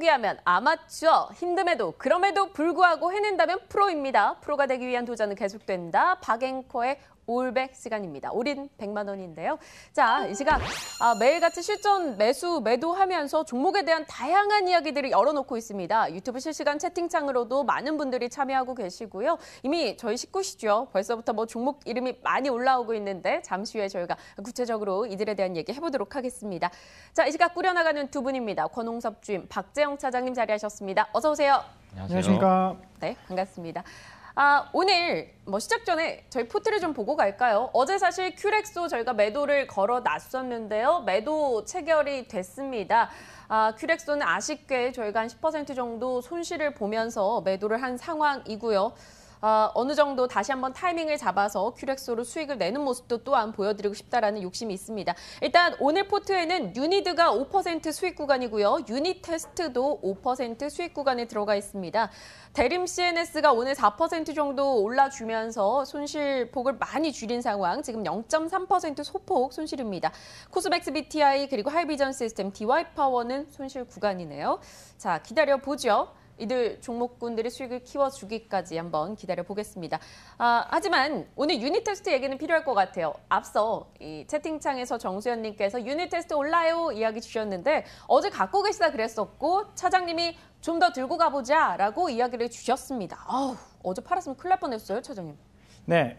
포기하면 아마추어, 힘듦에도 그럼에도 불구하고 해낸다면 프로입니다. 프로가 되기 위한 도전은 계속된다. 박앵커의 올백 시간입니다. 올인 100만 원인데요. 자, 이 시각 매일같이 실전 매수, 매도하면서 종목에 대한 다양한 이야기들을 열어놓고 있습니다. 유튜브 실시간 채팅창으로도 많은 분들이 참여하고 계시고요. 이미 저희 식구시죠. 벌써부터 뭐 종목 이름이 많이 올라오고 있는데 잠시 후에 저희가 구체적으로 이들에 대한 얘기 해보도록 하겠습니다. 자, 이 시각 꾸려나가는 두 분입니다. 권홍섭 주임, 박재영 차장님 자리하셨습니다. 어서 오세요. 안녕하십니까. 네, 반갑습니다. 오늘 시작 전에 저희 포트를 좀 보고 갈까요? 어제 사실 큐렉소 저희가 매도를 걸어 놨었는데요. 매도 체결이 됐습니다. 큐렉소는 아쉽게 저희가 한 10% 정도 손실을 보면서 매도를 한 상황이고요. 어느 정도 다시 한번 타이밍을 잡아서 큐렉소로 수익을 내는 모습도 또한 보여드리고 싶다라는 욕심이 있습니다. 일단 오늘 포트에는 유니드가 5% 수익 구간이고요. 유니테스트도 5% 수익 구간에 들어가 있습니다. 대림 CNS가 오늘 4% 정도 올라주면서 손실폭을 많이 줄인 상황. 지금 0.3% 소폭 손실입니다. 코스맥스 BTI 그리고 하이비전 시스템 DY파워는 손실 구간이네요. 자, 기다려보죠. 이들 종목군들의 수익을 키워주기까지 한번 기다려보겠습니다. 하지만 오늘 유니테스트 얘기는 필요할 것 같아요. 앞서 이 채팅창에서 정수연님께서 유니테스트 올라요 이야기 주셨는데 어제 갖고 계시다 그랬었고 차장님이 좀 더 들고 가보자라고 이야기를 주셨습니다. 어제 팔았으면 큰일 날 뻔했어요, 차장님. 네,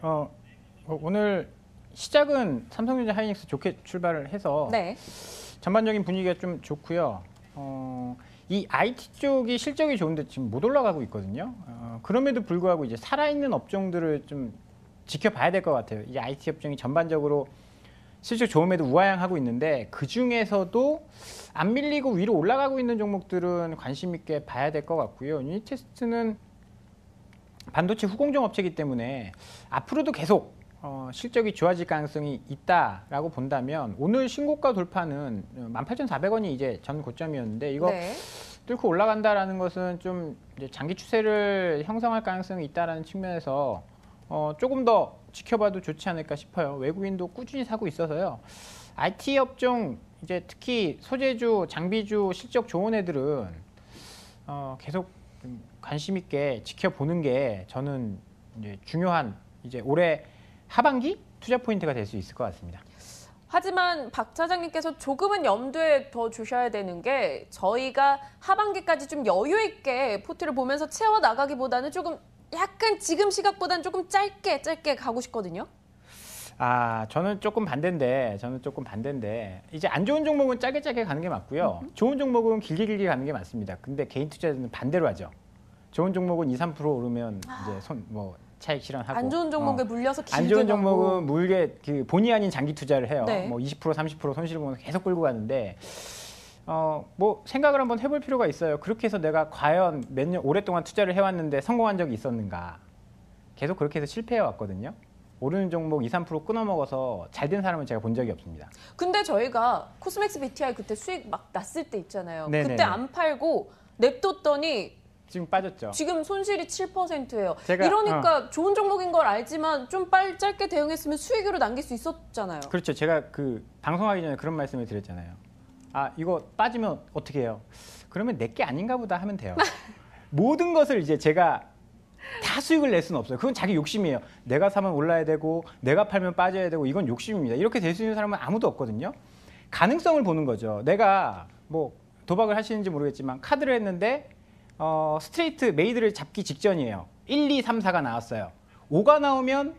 오늘 시작은 삼성전자 하이닉스 좋게 출발을 해서 네. 전반적인 분위기가 좀 좋고요. 이 IT 쪽이 실적이 좋은데 지금 못 올라가고 있거든요. 그럼에도 불구하고 이제 살아있는 업종들을 좀 지켜봐야 될 것 같아요. 이 IT 업종이 전반적으로 실적 좋음에도 우하향하고 있는데 그 중에서도 안 밀리고 위로 올라가고 있는 종목들은 관심 있게 봐야 될 것 같고요. 유니테스트는 반도체 후공정 업체이기 때문에 앞으로도 계속 실적이 좋아질 가능성이 있다라고 본다면 오늘 신고가 돌파는 18,400원이 이제 전 고점이었는데 이거 네. 뚫고 올라간다라는 것은 좀 이제 장기 추세를 형성할 가능성이 있다라는 측면에서 조금 더 지켜봐도 좋지 않을까 싶어요. 외국인도 꾸준히 사고 있어서요. IT 업종 이제 특히 소재주, 장비주 실적 좋은 애들은 계속 좀 관심 있게 지켜보는 게 저는 이제 중요한 이제 올해 하반기 투자 포인트가 될 수 있을 것 같습니다. 하지만 박 차장님께서 조금은 염두에 더 주셔야 되는 게 저희가 하반기까지 좀 여유 있게 포트를 보면서 채워 나가기보다는 조금 약간 지금 시각보다는 조금 짧게 가고 싶거든요. 저는 조금 반대인데 이제 안 좋은 종목은 짧게 가는 게 맞고요. 좋은 종목은 길게 가는 게 맞습니다. 근데 개인 투자자는 반대로 하죠. 좋은 종목은 2~3% 오르면 이제 차익 실현하고 안 좋은 종목에 물려서 길게 안 좋은 가고. 종목은 물게 본의 아닌 장기 투자를 해요. 네. 20%, 30% 손실 보면서 계속 끌고 가는데 생각을 한번 해볼 필요가 있어요. 그렇게 해서 내가 과연 몇 년 오랫동안 투자를 해왔는데 성공한 적이 있었는가? 계속 그렇게 해서 실패해 왔거든요. 오르는 종목 2~3% 끊어먹어서 잘 된 사람은 제가 본 적이 없습니다. 근데 저희가 코스맥스 BTI 그때 수익 막 났을 때 있잖아요. 네네네. 그때 안 팔고 냅뒀더니 지금 빠졌죠. 지금 손실이 7%예요. 제가, 이러니까 좋은 종목인 걸 알지만 좀 짧게 대응했으면 수익으로 남길 수 있었잖아요. 그렇죠. 제가 방송하기 전에 그런 말씀을 드렸잖아요. 이거 빠지면 어떻게 해요? 그러면 내게 아닌가 보다 하면 돼요. 모든 것을 이제 제가 다 수익을 낼 수는 없어요. 그건 자기 욕심이에요. 내가 사면 올라야 되고 내가 팔면 빠져야 되고 이건 욕심입니다. 이렇게 될 수 있는 사람은 아무도 없거든요. 가능성을 보는 거죠. 내가 도박을 하시는지 모르겠지만 카드를 했는데 스트레이트 메이드를 잡기 직전이에요. 1, 2, 3, 4가 나왔어요. 5가 나오면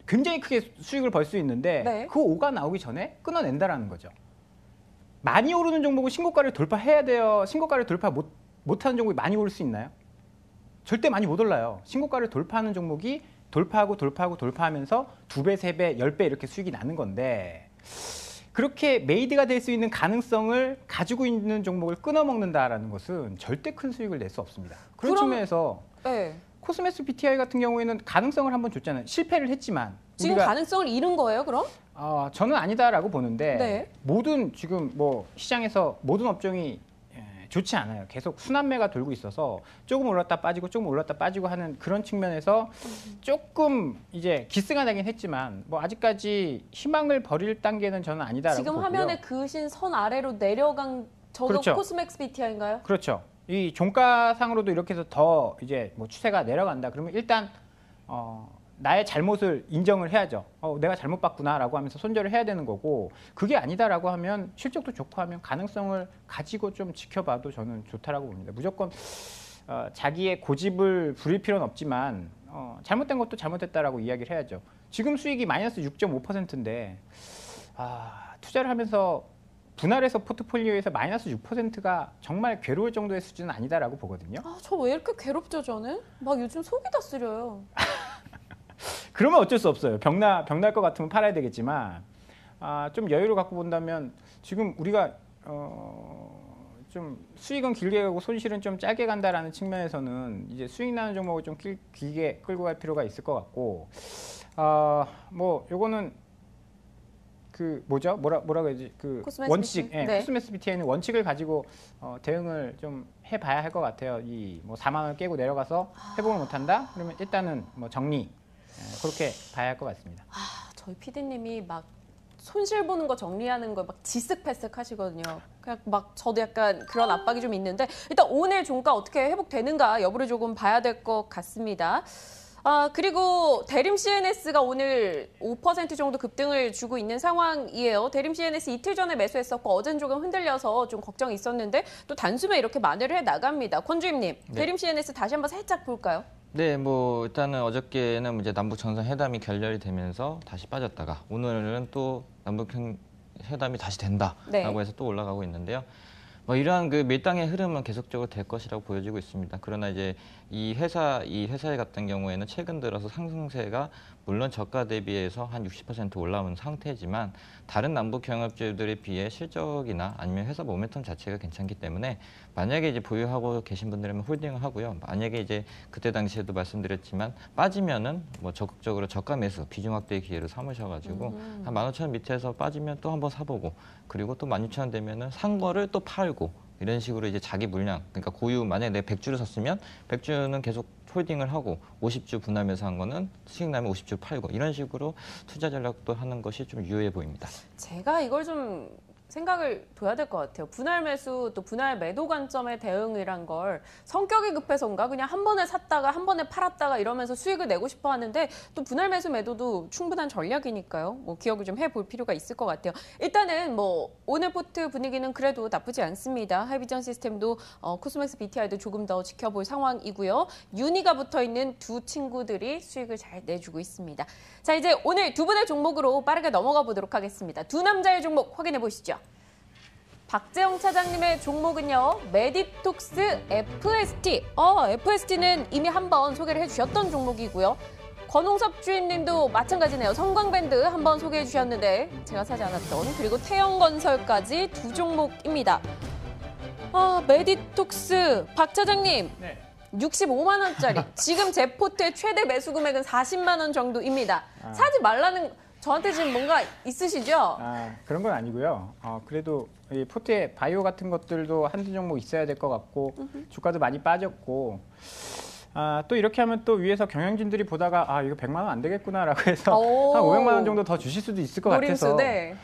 굉장히 크게 수익을 벌 수 있는데 네. 그 5가 나오기 전에 끊어낸다라는 거죠. 많이 오르는 종목은 신고가를 돌파해야 돼요. 신고가를 돌파 못하는 종목이 많이 오를 수 있나요? 절대 많이 못 올라요. 신고가를 돌파하는 종목이 돌파하면서 2배, 3배, 10배 이렇게 수익이 나는 건데 그렇게 메이드가 될 수 있는 가능성을 가지고 있는 종목을 끊어먹는다라는 것은 절대 큰 수익을 낼 수 없습니다. 그런 측면에서 네. 코스맥스 BTI 같은 경우에는 가능성을 한번 줬잖아요. 실패를 했지만 지금 가능성을 잃은 거예요, 그럼? 저는 아니다라고 보는데 네. 모든 지금 시장에서 모든 업종이 좋지 않아요. 계속 순환매가 돌고 있어서 조금 올랐다 빠지고 하는 그런 측면에서 조금 이제 기스가 나긴 했지만 아직까지 희망을 버릴 단계는 저는 아니다라고 지금 보고요. 화면에 그으신 선 아래로 내려간 저거 그렇죠. 코스맥스 BTI인가요? 그렇죠. 이 종가상으로도 이렇게 해서 더 이제 뭐 추세가 내려간다. 그러면 일단 나의 잘못을 인정을 해야죠. 내가 잘못 봤구나라고 하면서 손절을 해야 되는 거고, 그게 아니다라고 하면 실적도 좋고 하면 가능성을 가지고 좀 지켜봐도 저는 좋다라고 봅니다. 무조건 자기의 고집을 부릴 필요는 없지만 잘못된 것도 잘못했다라고 이야기를 해야죠. 지금 수익이 마이너스 6.5%인데 투자를 하면서 분할해서 포트폴리오에서 마이너스 6%가 정말 괴로울 정도의 수준은 아니다라고 보거든요. 저 왜 이렇게 괴롭죠, 저는? 막 요즘 속이 다 쓰려요. 그러면 어쩔 수 없어요. 병날 것 같으면 팔아야 되겠지만 좀 여유를 갖고 본다면 지금 우리가 좀 수익은 길게 가고 손실은 좀 짧게 간다라는 측면에서는 이제 수익 나는 종목을 좀 길게 끌고 갈 필요가 있을 것 같고, 뭐 요거는 그 뭐죠? 뭐라 그러지? 그 코스메스 원칙, BTI? 예, 네. 코스메스 BTI는 원칙을 가지고 대응을 좀 해봐야 할 것 같아요. 이 뭐 4만 원 깨고 내려가서 회복을 못한다? 그러면 일단은 뭐 정리, 그렇게 봐야 할 것 같습니다. 저희 PD님이 막 손실 보는 거 정리하는 거 막 지쓱패쓱 하시거든요. 그냥 막 저도 약간 그런 압박이 좀 있는데, 일단 오늘 종가 어떻게 회복되는가 여부를 조금 봐야 될 것 같습니다. 그리고 대림 CNS가 오늘 5% 정도 급등을 주고 있는 상황이에요. 대림 CNS 이틀 전에 매수했었고 어제는 조금 흔들려서 좀 걱정이 있었는데 또 단숨에 이렇게 만회를 해 나갑니다. 권주임님, 네. 대림 CNS 다시 한번 살짝 볼까요? 네, 뭐 일단은 어저께는 이제 남북 정상회담이 결렬이 되면서 다시 빠졌다가 오늘은 또 남북 회담이 다시 된다라고 네. 해서 또 올라가고 있는데요. 뭐 이러한 그 밀당의 흐름은 계속적으로 될 것이라고 보여지고 있습니다. 그러나 이제 이 회사의 같은 경우에는 최근 들어서 상승세가 물론 저가 대비해서 한 60% 올라온 상태지만 다른 남북 경협주들에 비해 실적이나 아니면 회사 모멘텀 자체가 괜찮기 때문에 만약에 이제 보유하고 계신 분들은 홀딩을 하고요. 만약에 이제 그때 당시에도 말씀드렸지만 빠지면은 뭐 적극적으로 저가 매수 비중 확대의 기회를 삼으셔가지고 한 15,000원 밑에서 빠지면 또 한번 사보고 그리고 또 16,000원 되면은 산 거를 또 팔고 이런 식으로 이제 자기 물량, 그러니까 고유 만약에 내가 100주를 샀으면 100주는 계속 홀딩을 하고 50주 분할 매수한 거는 수익 나면 50주 팔고 이런 식으로 투자 전략도 하는 것이 좀 유효해 보입니다. 제가 이걸 좀 생각을 둬야 될 것 같아요. 분할 매수 또 분할 매도 관점의 대응이란 걸 성격이 급해서인가 그냥 한 번에 샀다가 한 번에 팔았다가 이러면서 수익을 내고 싶어 하는데 또 분할 매수 매도도 충분한 전략이니까요. 뭐 기억을 좀 해볼 필요가 있을 것 같아요. 일단은 뭐 오늘 포트 분위기는 그래도 나쁘지 않습니다. 하이비전 시스템도 코스맥스 BTI도 조금 더 지켜볼 상황이고요. 유니가 붙어있는 두 친구들이 수익을 잘 내주고 있습니다. 자, 이제 오늘 두 분의 종목으로 빠르게 넘어가 보도록 하겠습니다. 두 남자의 종목 확인해 보시죠. 박재영 차장님의 종목은요, 메디톡스 FST. FST는 이미 한번 소개를 해주셨던 종목이고요. 권홍섭 주임님도 마찬가지네요. 성광밴드 한번 소개해 주셨는데 제가 사지 않았던, 그리고 태영건설까지 두 종목입니다. 메디톡스 박 차장님. 네. 65만 원짜리. 지금 제 포트의 최대 매수 금액은 40만 원 정도입니다. 사지 말라는, 저한테 지금 뭔가 있으시죠? 그런 건 아니고요. 그래도 이 포트에 바이오 같은 것들도 한두 종목 있어야 될 것 같고 주가도 많이 빠졌고 또 이렇게 하면 또 위에서 경영진들이 보다가 이거 100만 원 안 되겠구나라고 해서 한 500만 원 정도 더 주실 수도 있을 것 노림수, 같아서 네.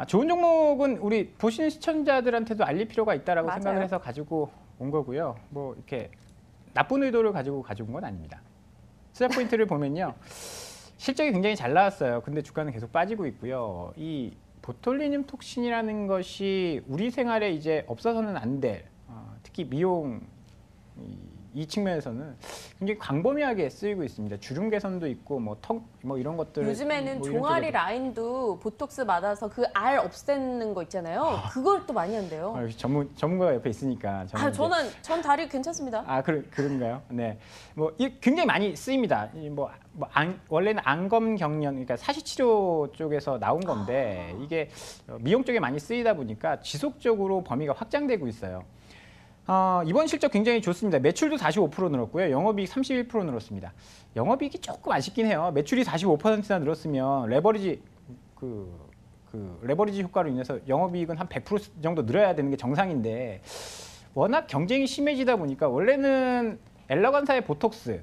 좋은 종목은 우리 보시는 시청자들한테도 알릴 필요가 있다라고 맞아요. 생각을 해서 가지고 온 거고요. 뭐 이렇게 나쁜 의도를 가지고 온 건 아닙니다. 투자 포인트를 보면요. 실적이 굉장히 잘 나왔어요. 근데 주가는 계속 빠지고 있고요. 이 보톨리늄 톡신이라는 것이 우리 생활에 이제 없어서는 안 될, 특히 미용 이 측면에서는 굉장히 광범위하게 쓰이고 있습니다. 주름 개선도 있고 뭐 턱 뭐 이런 것들. 요즘에는 뭐 이런 종아리 쪽에도. 라인도 보톡스 맞아서 그 알 없애는 거 있잖아요. 그걸 또 많이 한대요. 역시 전문가가 옆에 있으니까. 전 다리 괜찮습니다. 그런가요? 네. 굉장히 많이 쓰입니다. 원래는 안검 경련, 그러니까 사시치료 쪽에서 나온 건데 이게 미용 쪽에 많이 쓰이다 보니까 지속적으로 범위가 확장되고 있어요. 이번 실적 굉장히 좋습니다. 매출도 45% 늘었고요. 영업이익 31% 늘었습니다. 영업이익이 조금 아쉽긴 해요. 매출이 45%나 늘었으면 레버리지 효과로 인해서 영업이익은 한 100% 정도 늘어야 되는 게 정상인데 워낙 경쟁이 심해지다 보니까 원래는 엘러건사의 보톡스,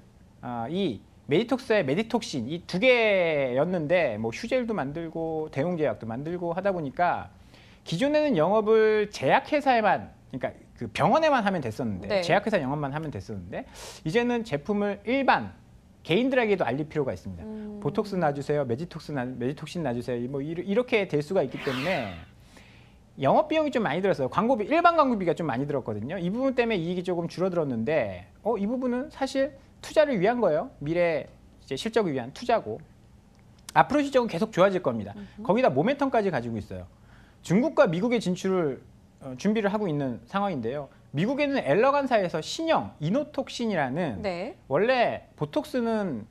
이 메디톡스의 메디톡신 이 두 개였는데 뭐 휴젤도 만들고 대용제약도 만들고 하다 보니까 기존에는 영업을 제약회사에만, 그러니까 그 병원에만 하면 됐었는데, 네. 제약회사 영업만 하면 됐었는데, 이제는 제품을 일반 개인들에게도 알릴 필요가 있습니다. 보톡스 놔주세요, 메디톡신 놔주세요, 뭐 이렇게 될 수가 있기 때문에 영업 비용이 좀 많이 들었어요. 광고비, 일반 광고비가 좀 많이 들었거든요. 이 부분 때문에 이익이 조금 줄어들었는데, 이 부분은 사실 투자를 위한 거예요. 미래 이제 실적을 위한 투자고, 앞으로 실적은 계속 좋아질 겁니다. 거기다 모멘텀까지 가지고 있어요. 중국과 미국의 진출을 준비를 하고 있는 상황인데요. 미국에는 엘러간사에서 신형 이노톡신이라는 네. 원래 보톡스는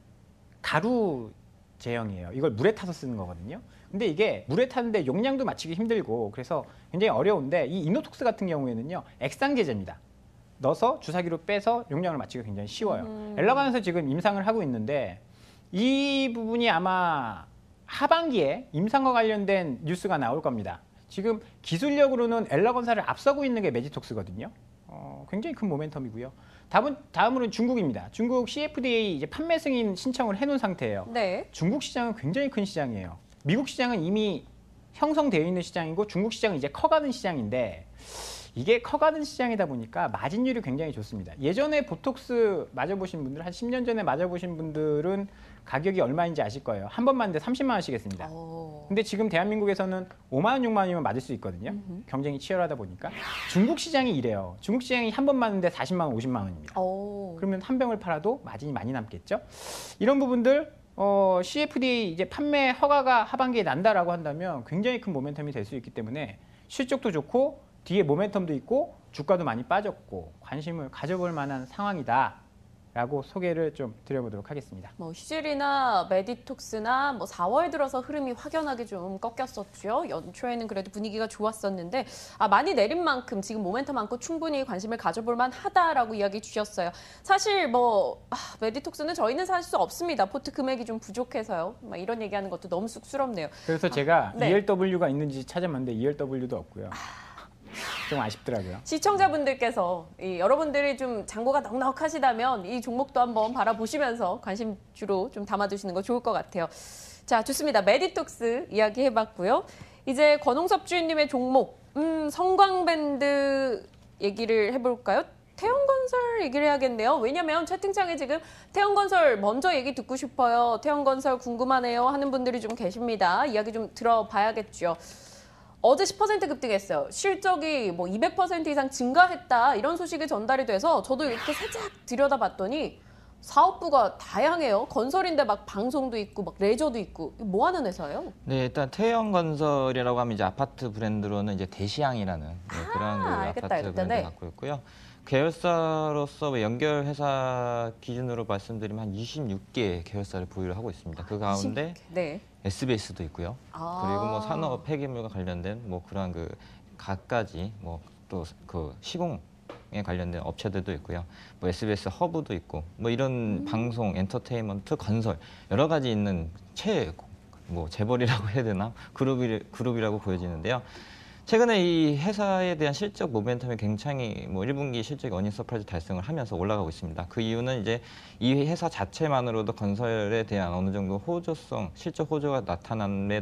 가루 제형이에요. 이걸 물에 타서 쓰는 거거든요. 근데 이게 물에 타는데 용량도 맞추기 힘들고 그래서 굉장히 어려운데, 이 이노톡스 같은 경우에는요, 액상제제입니다. 넣어서 주사기로 빼서 용량을 맞추기가 굉장히 쉬워요. 엘러간에서 지금 임상을 하고 있는데, 이 부분이 아마 하반기에 임상과 관련된 뉴스가 나올 겁니다. 지금 기술력으로는 엘러건사를 앞서고 있는 게 메디톡스거든요. 굉장히 큰 모멘텀이고요. 다음으로는 중국입니다. 중국 CFDA 이제 판매 승인 신청을 해놓은 상태예요. 네. 중국 시장은 굉장히 큰 시장이에요. 미국 시장은 이미 형성되어 있는 시장이고, 중국 시장은 이제 커가는 시장인데, 이게 커가는 시장이다 보니까 마진율이 굉장히 좋습니다. 예전에 보톡스 맞아보신 분들, 한 10년 전에 맞아보신 분들은 가격이 얼마인지 아실 거예요. 한 번 맞는데 30만 원씩 했습니다. 근데 지금 대한민국에서는 5만 원, 6만 원이면 맞을 수 있거든요. 경쟁이 치열하다 보니까. 중국 시장이 이래요. 중국 시장이 한 번 맞는데 40만 원, 50만 원입니다. 그러면 한 병을 팔아도 마진이 많이 남겠죠. 이런 부분들 CFDA 이제 판매 허가가 하반기에 난다라고 한다면 굉장히 큰 모멘텀이 될 수 있기 때문에 실적도 좋고 뒤에 모멘텀도 있고 주가도 많이 빠졌고 관심을 가져볼 만한 상황이다라고 소개를 좀 드려보도록 하겠습니다. 뭐 휴질이나 메디톡스나 뭐 4월 들어서 흐름이 확연하게 좀 꺾였었죠. 연초에는 그래도 분위기가 좋았었는데 많이 내린 만큼 지금 모멘텀 많고 충분히 관심을 가져볼 만하다라고 이야기 주셨어요. 사실 뭐 메디톡스는 저희는 살 수 없습니다. 포트 금액이 좀 부족해서요. 막 이런 얘기하는 것도 너무 쑥스럽네요. 그래서 제가 네. ELW가 있는지 찾아봤는데 ELW도 없고요. 좀 아쉽더라고요. 시청자분들께서 여러분들이 좀 잔고가 넉넉하시다면 이 종목도 한번 바라보시면서 관심주로 좀 담아두시는 거 좋을 것 같아요. 자, 좋습니다. 메디톡스 이야기 해봤고요. 이제 권홍섭 주인님의 종목 성광밴드 얘기를 해볼까요? 태형건설 얘기를 해야겠네요. 왜냐면 채팅창에 지금 태형건설 먼저 얘기 듣고 싶어요. 태형건설 궁금하네요 하는 분들이 좀 계십니다. 이야기 좀 들어봐야겠죠. 어제 10% 급등했어요. 실적이 뭐 200% 이상 증가했다 이런 소식이 전달이 돼서 저도 이렇게 살짝 들여다봤더니 사업부가 다양해요. 건설인데 막 방송도 있고 막 레저도 있고. 뭐 하는 회사예요? 네, 일단 태형건설이라고 하면 이제 아파트 브랜드로는 이제 대시양이라는 그런 알겠다, 아파트 알겠다. 브랜드 네. 갖고 있고요. 계열사로서 연결 회사 기준으로 말씀드리면 한 26개 계열사를 보유를 하고 있습니다. 그 가운데 26개. 네. SBS도 있고요. 그리고 뭐 산업 폐기물과 관련된 뭐 그러한 그 갖가지 뭐 또 그 시공에 관련된 업체들도 있고요. 뭐 SBS 허브도 있고 뭐 이런 방송, 엔터테인먼트, 건설 여러 가지 있는 뭐 재벌이라고 해야 되나 그룹이라고 보여지는데요. 최근에 이 회사에 대한 실적 모멘텀이 굉장히 뭐 1분기 실적이 어닝 서프라이즈 달성을 하면서 올라가고 있습니다. 그 이유는 이제 이 회사 자체만으로도 건설에 대한 어느 정도 호조성, 실적 호조가 나타남은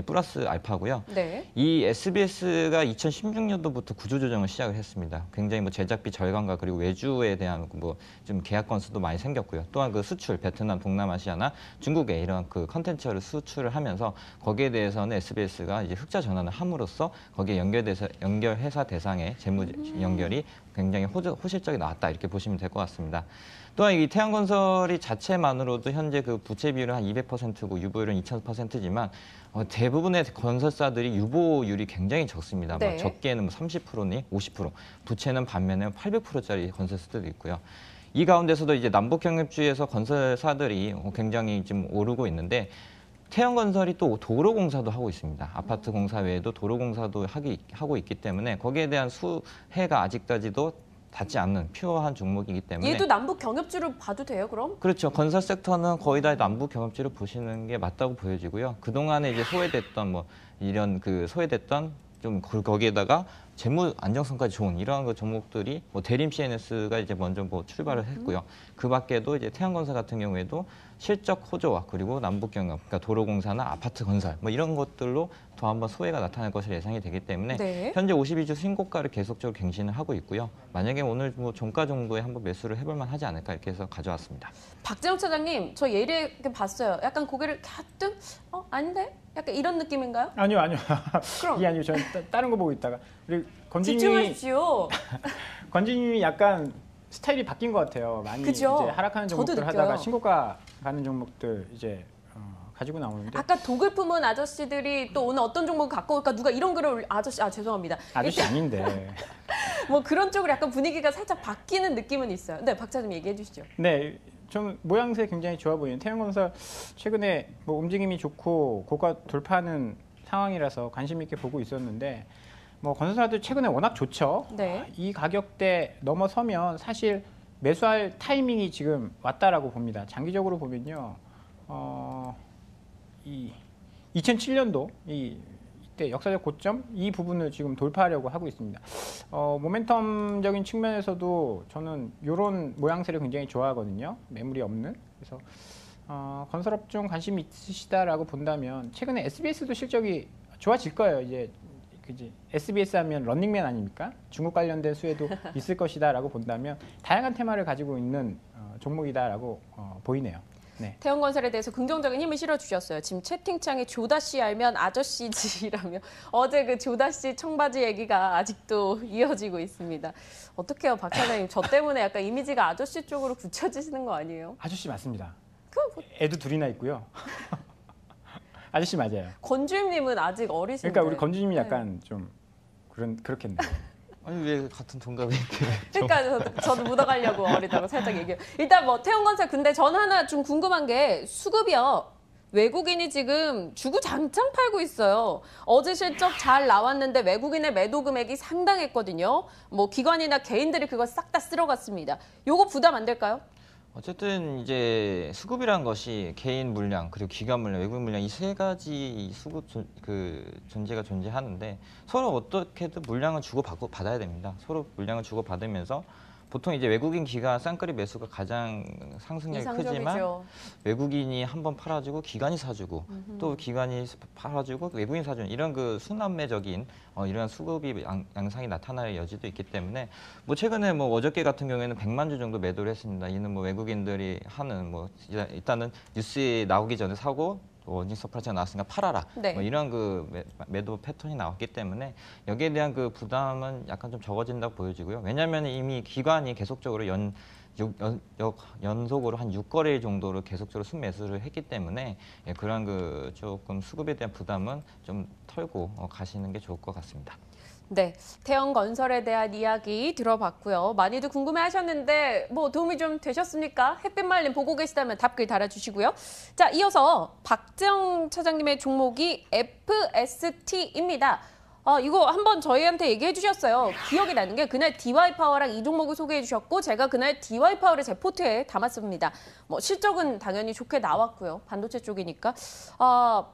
플러스 알파고요. 네. 이 SBS가 2016년도부터 구조조정을 시작을 했습니다. 굉장히 뭐 제작비 절감과 그리고 외주에 대한 뭐 좀 계약 건수도 많이 생겼고요. 또한 그 수출, 베트남, 동남아시아나 중국에 이런 그 컨텐츠를 수출을 하면서 거기에 대해서는 SBS가 이제 흑자 전환을 함으로써 거기에 연결 회사 대상의 재무 연결이 굉장히 호실적이 나왔다 이렇게 보시면 될 것 같습니다. 또한 이 태양건설이 자체만으로도 현재 그 부채 비율은 한 200%고 유보율은 2000%지만 대부분의 건설사들이 유보율이 굉장히 적습니다. 네. 뭐 적게는 뭐 30%니 50%, 부채는 반면에 800%짜리 건설사들도 있고요. 이 가운데서도 이제 남북 경협주의에서 건설사들이 굉장히 지금 오르고 있는데 태형건설이 또 도로공사도 하고 있습니다. 아파트 공사 외에도 도로공사도 하고 있기 때문에 거기에 대한 수혜가 아직까지도 닿지 않는 퓨어한 종목이기 때문에 얘도 남북 경협주를 봐도 돼요, 그럼? 그렇죠. 건설 섹터는 거의 다 남북 경협지를 보시는 게 맞다고 보여지고요. 그동안에 이제 소외됐던 좀 거기에다가 재무 안정성까지 좋은 이러한 그 종목들이 뭐 대림 CNS가 이제 먼저 뭐 출발을 했고요. 그 밖에도 이제 태양건설 같은 경우에도 실적 호조와 그리고 남북경협, 그러니까 도로공사나 아파트 건설 뭐 이런 것들로 더 한번 소외가 나타날 것으로 예상이 되기 때문에 네. 현재 52주 신고가를 계속적으로 갱신을 하고 있고요. 만약에 오늘 뭐 종가 정도에 한번 매수를 해볼 만하지 않을까 이렇게 해서 가져왔습니다. 박재영 차장님, 저 예리하게 봤어요. 약간 고개를 갸뜩, 아닌데? 약간 이런 느낌인가요? 아니요. 그럼. 이게 아니요. 저는 다른 거 보고 있다가 우리 건진님이 집중하십시오. 건진님이 약간 스타일이 바뀐 것 같아요. 많이 그죠? 이제 하락하는 저도 종목들 느껴요. 하다가 신고가 가는 종목들 이제 가지고 나오는데 아까 독을 품은 아저씨들이 또 오늘 어떤 종목을 갖고 올까 누가 이런 글을 아저씨 죄송합니다. 아저씨 아닌데. 뭐 그런 쪽으로 약간 분위기가 살짝 바뀌는 느낌은 있어요. 네, 박 차장님 얘기해 주시죠. 네, 저는 모양새 굉장히 좋아 보이는 태양건설 최근에 뭐 움직임이 좋고 고가 돌파하는 상황이라서 관심 있게 보고 있었는데 뭐 건설사들 최근에 워낙 좋죠. 네. 이 가격대 넘어서면 사실 매수할 타이밍이 지금 왔다라고 봅니다. 장기적으로 보면요, 이 2007년도 이때 역사적 고점 이 부분을 지금 돌파하려고 하고 있습니다. 모멘텀적인 측면에서도 저는 이런 모양새를 굉장히 좋아하거든요. 매물이 없는. 그래서 건설업종 관심 있으시다라고 본다면 최근에 SBS도 실적이 좋아질 거예요. 이제 그지 SBS 하면 런닝맨 아닙니까? 중국 관련된 수혜도 있을 것이다라고 본다면 다양한 테마를 가지고 있는 종목이다라고 보이네요. 네. 태형건설에 대해서 긍정적인 힘을 실어주셨어요. 지금 채팅창에 조다씨 알면 아저씨지라며 어제 그 조다씨 청바지 얘기가 아직도 이어지고 있습니다. 어떡해요, 박 차장님. 저 때문에 약간 이미지가 아저씨 쪽으로 굳혀지시는 거 아니에요? 아저씨 맞습니다. 뭐... 애도 둘이나 있고요. 아저씨 맞아요. 건주임님은 아직 어리신데. 그러니까 우리 건주님이 약간 좀 그렇겠네요. 아니 왜 같은 동갑이 이렇게 그러니까 저도 묻어가려고 어리다고 살짝 얘기해요. 일단 뭐 태형건설 근데 전 하나 좀 궁금한 게 수급이요. 외국인이 지금 주구장창 팔고 있어요. 어제 실적 잘 나왔는데 외국인의 매도 금액이 상당했거든요. 뭐 기관이나 개인들이 그거 싹 다 쓸어갔습니다. 요거 부담 안 될까요? 어쨌든 이제 수급이라는 것이 개인 물량 그리고 기관 물량, 외국인 물량 이 세 가지 수급 존재가 존재하는데 서로 어떻게든 물량을 주고 받아야 됩니다. 서로 물량을 주고 받으면서 보통 이제 외국인 기관 쌍끌이 매수가 가장 상승력이 크지만 외국인이 한번 팔아주고 기관이 사주고 또 기관이 팔아주고 외국인 사주는 이런 그 순환매적인 이런 수급이 양상이 나타날 여지도 있기 때문에 뭐 최근에 뭐 어저께 같은 경우에는 100만 주 정도 매도를 했습니다. 이는 뭐 외국인들이 하는 뭐 일단은 뉴스에 나오기 전에 사고 원진 서프라이즈가 나왔으니까 팔아라. 네. 뭐 이런 그 매도 패턴이 나왔기 때문에 여기에 대한 그 부담은 약간 좀 적어진다고 보여지고요. 왜냐하면 이미 기관이 계속적으로 연속으로 한 6거래일 정도로 계속적으로 순매수를 했기 때문에 그런 그 조금 수급에 대한 부담은 좀 털고 가시는 게 좋을 것 같습니다. 네, 태형건설에 대한 이야기 들어봤고요. 많이들 궁금해하셨는데 뭐 도움이 좀 되셨습니까? 햇빛말님 보고 계시다면 답글 달아주시고요. 자, 이어서 박재영 차장님의 종목이 FST입니다. 이거 한번 저희한테 얘기해 주셨어요. 기억이 나는 게 그날 DY파워랑 이 종목을 소개해 주셨고 제가 그날 DY파워를 제 포트에 담았습니다. 뭐 실적은 당연히 좋게 나왔고요. 반도체 쪽이니까.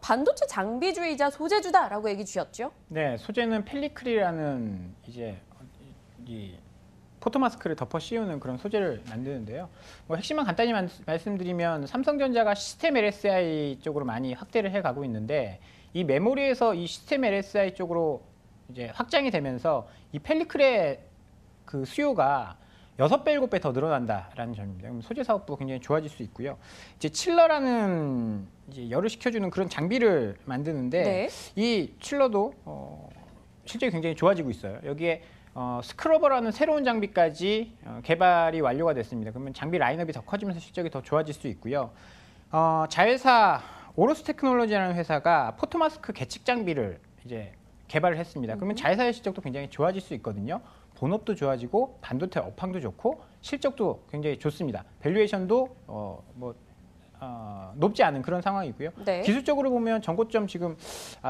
반도체 장비주의자 소재주다라고 얘기 주셨죠? 네, 소재는 펠리클이라는 이제 이 포토마스크를 덮어 씌우는 그런 소재를 만드는데요. 뭐 핵심만 간단히 말씀드리면 삼성전자가 시스템 LSI 쪽으로 많이 확대를 해가고 있는데 이 메모리에서 이 시스템 LSI 쪽으로 이제 확장이 되면서 이 펠리클의 그 수요가 6배, 7배 더 늘어난다라는 점입니다. 그럼 소재 사업도 굉장히 좋아질 수 있고요. 이제 칠러라는 이제 열을 식혀주는 그런 장비를 만드는데 네. 이 칠러도 실적이 굉장히 좋아지고 있어요. 여기에 스크러버라는 새로운 장비까지 개발이 완료가 됐습니다. 그러면 장비 라인업이 더 커지면서 실적이 더 좋아질 수 있고요. 자회사 오로스 테크놀로지라는 회사가 포토마스크 계측 장비를 이제 개발을 했습니다. 그러면 자회사의 실적도 굉장히 좋아질 수 있거든요. 본업도 좋아지고 반도체 업황도 좋고 실적도 굉장히 좋습니다. 밸류에이션도 높지 않은 그런 상황이고요. 네. 기술적으로 보면 전고점 지금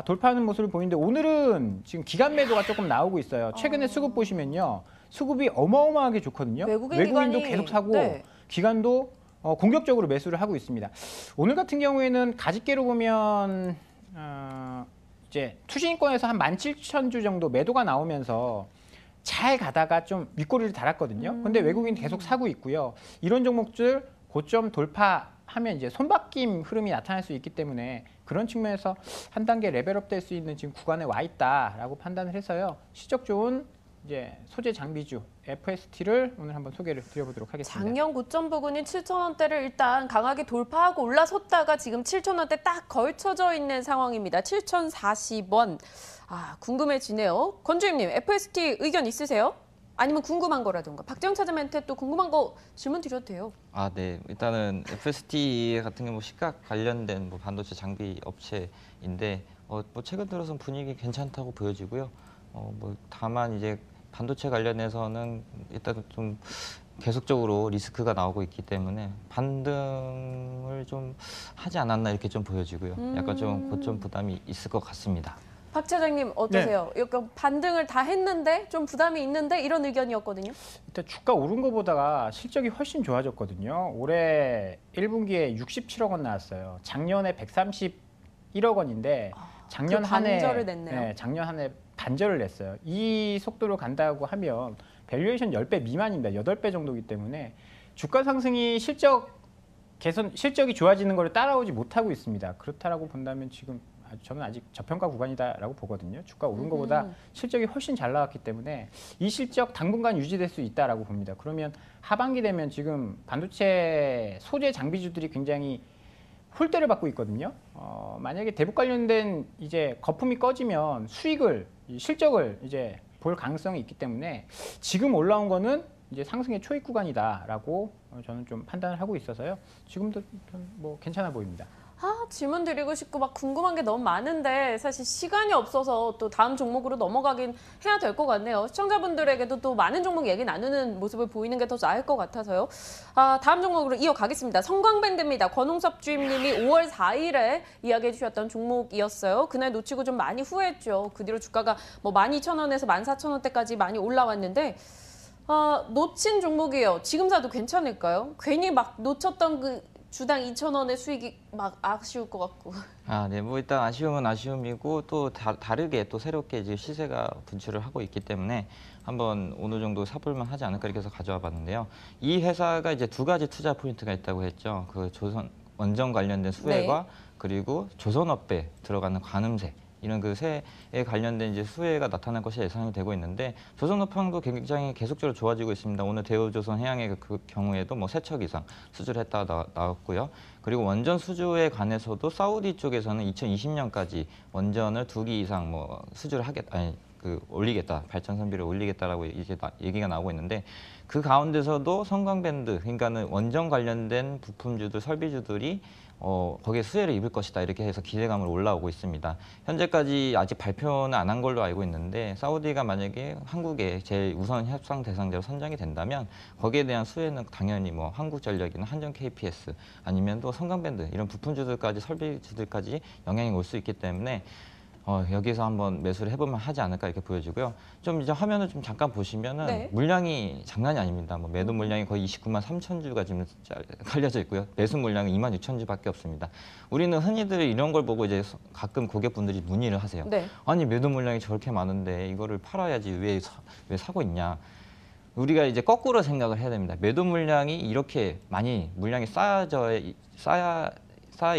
돌파하는 모습을 보이는데 오늘은 지금 기간 매도가 조금 나오고 있어요. 최근에 수급 보시면요. 수급이 어마어마하게 좋거든요. 외국인도 계속 사고 네. 기관도 공격적으로 매수를 하고 있습니다. 오늘 같은 경우에는 가짓개로 보면 이제 투신권에서 한 17,000주 정도 매도가 나오면서 잘 가다가 좀 윗꼬리를 달았거든요. 근데 외국인 계속 사고 있고요. 이런 종목들 고점 돌파하면 이제 손바뀜 흐름이 나타날 수 있기 때문에 그런 측면에서 한 단계 레벨업 될 수 있는 지금 구간에 와 있다라고 판단을 해서요. 실적 좋은 이제 소재 장비주 FST를 오늘 한번 소개를 드려보도록 하겠습니다. 작년 고점 부근인 7,000원대를 일단 강하게 돌파하고 올라섰다가 지금 7,000원대 딱 걸쳐져 있는 상황입니다. 7,040원. 아, 궁금해지네요. 권주임님, FST 의견 있으세요? 아니면 궁금한 거라든가. 박재영 차장한테 또 궁금한 거 질문 드려도 돼요. 아, 네. 일단은 FST 같은 경우 시각 관련된 뭐 반도체 장비 업체인데 뭐 최근 들어서는 분위기 괜찮다고 보여지고요. 뭐 다만 이제 반도체 관련해서는 일단 좀 계속적으로 리스크가 나오고 있기 때문에 반등을 좀 하지 않았나 이렇게 좀 보여지고요. 약간 좀 고점 부담이 있을 것 같습니다. 박 차장님 어떠세요? 약간 반등을 다 했는데 좀 부담이 있는데 이런 의견이었거든요. 일단 주가 오른 것보다가 실적이 훨씬 올해 1분기에 67억 원 나왔어요. 작년에 131억 원인데 작년 그 한 해 반절을 냈네요. 네, 작년 한 해 반절을 냈어요. 이 속도로 간다고 하면 밸류에이션 10배 미만입니다. 8배 정도이기 때문에 주가 상승이 실적이 좋아지는 걸 따라오지 못하고 있습니다. 그렇다라고 본다면 지금 저는 아직 저평가 구간이다라고 보거든요. 주가 오른 것보다 실적이 훨씬 잘 나왔기 때문에 이 실적 당분간 유지될 수 있다라고 봅니다. 그러면 하반기 되면 지금 반도체 소재 장비주들이 굉장히 홀대를 받고 있거든요. 만약에 대북 관련된 이제 거품이 꺼지면 실적을 이제 볼 가능성이 있기 때문에 지금 올라온 거는 이제 상승의 초입 구간이다라고 저는 좀 판단을 하고 있어서요. 지금도 뭐 괜찮아 보입니다. 질문 드리고 싶고 막 궁금한 게 너무 많은데 사실 시간이 없어서 또 다음 종목으로 넘어가긴 해야 될 것 같네요. 시청자분들에게도 또 많은 종목 얘기 나누는 모습을 보이는 게 더 나을 것 같아서요. 다음 종목으로 이어가겠습니다. 성광밴드입니다. 권홍섭 주임님이 5월 4일에 이야기해 주셨던 종목이었어요. 그날 놓치고 좀 많이 후회했죠. 그 뒤로 주가가 뭐 12,000원에서 14,000원대까지 많이 올라왔는데 놓친 종목이에요. 지금 사도 괜찮을까요? 괜히 막 놓쳤던 그 주당 2,000원의 수익이 막 아쉬울 것 같고. 네, 뭐 일단 아쉬움은 아쉬움이고 또 다르게 또 새롭게 이제 시세가 분출을 하고 있기 때문에 한번 어느 정도 사볼만 하지 않을까 이렇게 해서 가져와 봤는데요. 이 회사가 이제 두 가지 투자 포인트가 있다고 했죠. 그 원전 관련된 수혜와 네. 그리고 조선업에 들어가는 관음세. 이런 그 세에 관련된 이제 수혜가 나타날 것이 예상이 되고 있는데 조선업황도 굉장히 계속적으로 좋아지고 있습니다. 오늘 대우조선 해양의 그 경우에도 뭐 3척 이상 수주를 했다가 나왔고요. 그리고 원전 수주에 관해서도 사우디 쪽에서는 2020년까지 원전을 2기 이상 뭐 수주를 올리겠다, 발전 선비를 올리겠다라고 이제 얘기가 나오고 있는데 그 가운데서도 성광밴드, 그러니까는 원전 관련된 부품주들, 설비주들이 거기에 수혜를 입을 것이다 이렇게 해서 기대감으로 올라오고 있습니다. 현재까지 아직 발표는 안 한 걸로 알고 있는데 사우디가 만약에 한국의 제일 우선 협상 대상자로 선정이 된다면 거기에 대한 수혜는 당연히 뭐 한국전력이나 한전 KPS 아니면 또 성광밴드 이런 부품주들까지 설비주들까지 영향이 올 수 있기 때문에 여기서 한번 매수를 해보면 하지 않을까 이렇게 보여지고요. 좀 이제 화면을 좀 잠깐 보시면은 네. 물량이 장난이 아닙니다. 뭐 매도 물량이 거의 29만 3천 주가 지금 깔려져 있고요. 매수 물량은 2만 6천 주밖에 없습니다. 우리는 흔히들 이런 걸 보고 이제 가끔 고객분들이 문의를 하세요. 네. 아니 매도 물량이 저렇게 많은데 이거를 팔아야지 왜 사고 있냐? 우리가 이제 거꾸로 생각을 해야 됩니다. 매도 물량이 이렇게 많이 물량이 쌓여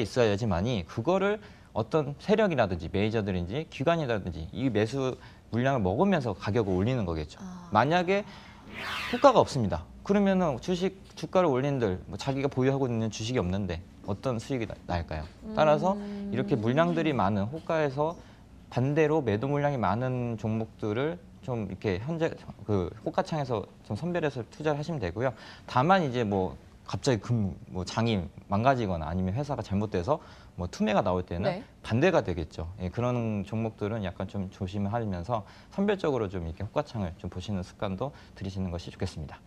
있어야지만이 그거를 어떤 세력이라든지 메이저들인지 기관이라든지 이 매수 물량을 먹으면서 가격을 올리는 거겠죠. 만약에 효과가 없습니다. 그러면은 주가를 올린들 뭐 자기가 보유하고 있는 주식이 없는데 어떤 수익이 날까요? 따라서 이렇게 물량들이 많은 호가에서 반대로 매도 물량이 많은 종목들을 좀 이렇게 현재 그 호가창에서 좀 선별해서 투자를 하시면 되고요. 다만 이제 뭐 갑자기 뭐 장이 망가지거나 아니면 회사가 잘못돼서 뭐 투매가 나올 때는 네. 반대가 되겠죠. 예, 그런 종목들은 약간 좀 조심을 하면서 선별적으로 좀 이렇게 호가창을 좀 보시는 습관도 들이시는 것이 좋겠습니다.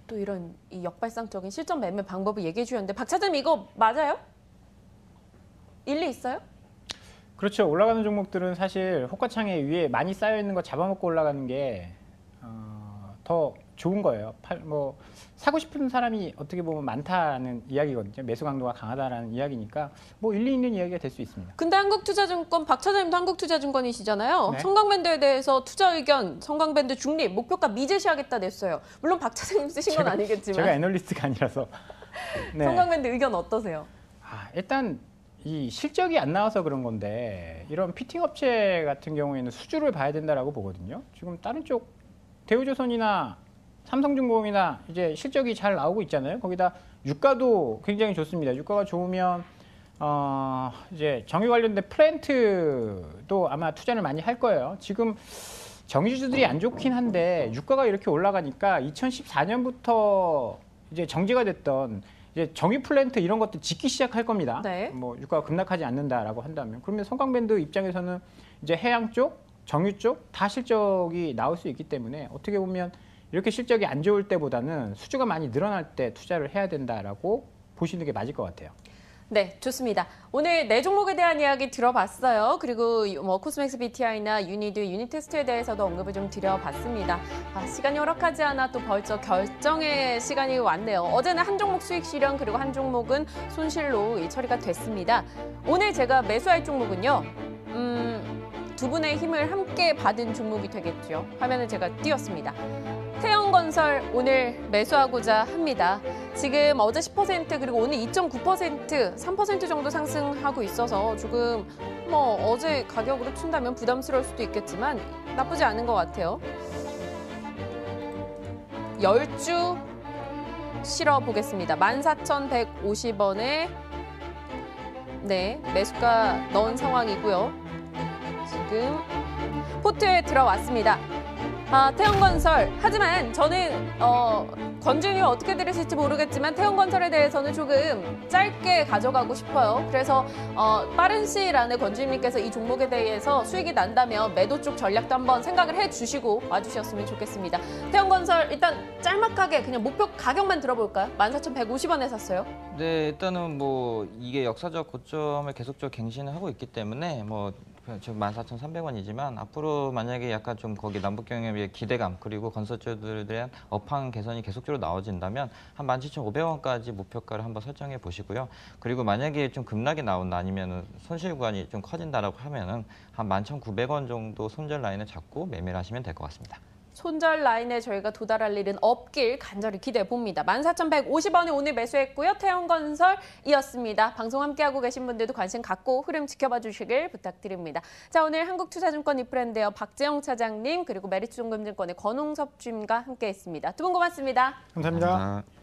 또 이런 이 역발상적인 실전 매매 방법을 얘기해 주셨는데 박 차장님 이거 맞아요? 일리 있어요? 그렇죠. 올라가는 종목들은 사실 호가창에 위에 많이 쌓여 있는 거 잡아먹고 올라가는 게 더 좋은 거예요. 사고 싶은 사람이 어떻게 보면 많다는 이야기거든요. 매수 강도가 강하다라는 이야기니까 뭐 일리 있는 이야기가 될 수 있습니다. 근데 한국투자증권 박 차장님도 한국투자증권이시잖아요. 네. 성광밴드에 대해서 투자 의견, 성광밴드 중립, 목표가 미제시하겠다 냈어요. 물론 박 차장님 쓰신 건 아니겠지만. 제가 애널리스트가 아니라서. 네. 성광밴드 의견 어떠세요? 일단 이 실적이 안 나와서 그런 건데 이런 피팅 업체 같은 경우에는 수주를 봐야 된다라고 보거든요. 지금 다른 쪽 대우조선이나 삼성중공업이나 이제 실적이 잘 나오고 있잖아요. 거기다 유가도 굉장히 좋습니다. 유가가 좋으면 이제 정유 관련된 플랜트도 아마 투자를 많이 할 거예요. 지금 정유주들이 안 좋긴 한데 유가가 이렇게 올라가니까 2014년부터 이제 정지가 됐던 이제 정유 플랜트 이런 것도 짓기 시작할 겁니다. 네. 뭐 유가가 급락하지 않는다라고 한다면 그러면 성광밴드 입장에서는 이제 해양 쪽, 정유 쪽 다 실적이 나올 수 있기 때문에 어떻게 보면 이렇게 실적이 안 좋을 때보다는 수주가 많이 늘어날 때 투자를 해야 된다라고 보시는 게 맞을 것 같아요. 네, 좋습니다. 오늘 네 종목에 대한 이야기 들어봤어요. 그리고 뭐 코스맥스 BTI나 유니드, 유니테스트에 대해서도 언급을 좀 드려봤습니다. 시간이 허락하지 않아 또 벌써 결정의 시간이 왔네요. 어제는 한 종목 수익 실현 그리고 한 종목은 손실로 처리가 됐습니다. 오늘 제가 매수할 종목은요. 두 분의 힘을 함께 받은 종목이 되겠죠. 화면을 제가 띄웠습니다. 태영건설 오늘 매수하고자 합니다. 지금 어제 10% 그리고 오늘 2.9%, 3% 정도 상승하고 있어서 조금 뭐 어제 가격으로 친다면 부담스러울 수도 있겠지만 나쁘지 않은 것 같아요. 10주 실어보겠습니다. 14,150원에 네, 매수가 넣은 상황이고요. 지금 포트에 들어왔습니다. 태영건설. 하지만 저는 권주님 어떻게 들으실지 모르겠지만 태영건설에 대해서는 조금 짧게 가져가고 싶어요. 그래서 빠른 시일 안에 권주님께서 이 종목에 대해서 수익이 난다면 매도 쪽 전략도 한번 생각을 해주시고 와주셨으면 좋겠습니다. 태영건설 일단 짤막하게 그냥 목표 가격만 들어볼까요? 14,150원에 샀어요. 네, 일단은 뭐 이게 역사적 고점을 계속적으로 갱신을 하고 있기 때문에 뭐 지금 14,300원이지만 앞으로 만약에 약간 좀 거기 남북경협의 기대감 그리고 건설주들에 대한 업황 개선이 계속적으로 나와진다면 한 17,500원까지 목표가를 한번 설정해 보시고요. 그리고 만약에 좀 급락이 나온다 아니면 손실 구간이 좀 커진다라고 하면은 한 11,900원 정도 손절 라인을 잡고 매매를 하시면 될 것 같습니다. 손절 라인에 저희가 도달할 일은 없길 간절히 기대해 봅니다. 14,150원에 오늘 매수했고요. 태영건설이었습니다. 방송 함께하고 계신 분들도 관심 갖고 흐름 지켜봐 주시길 부탁드립니다. 자, 오늘 한국투자증권 이프랜드의 박재영 차장님 그리고 메리츠증권의 권홍섭 주임과 함께했습니다. 두 분 고맙습니다. 감사합니다. 감사합니다.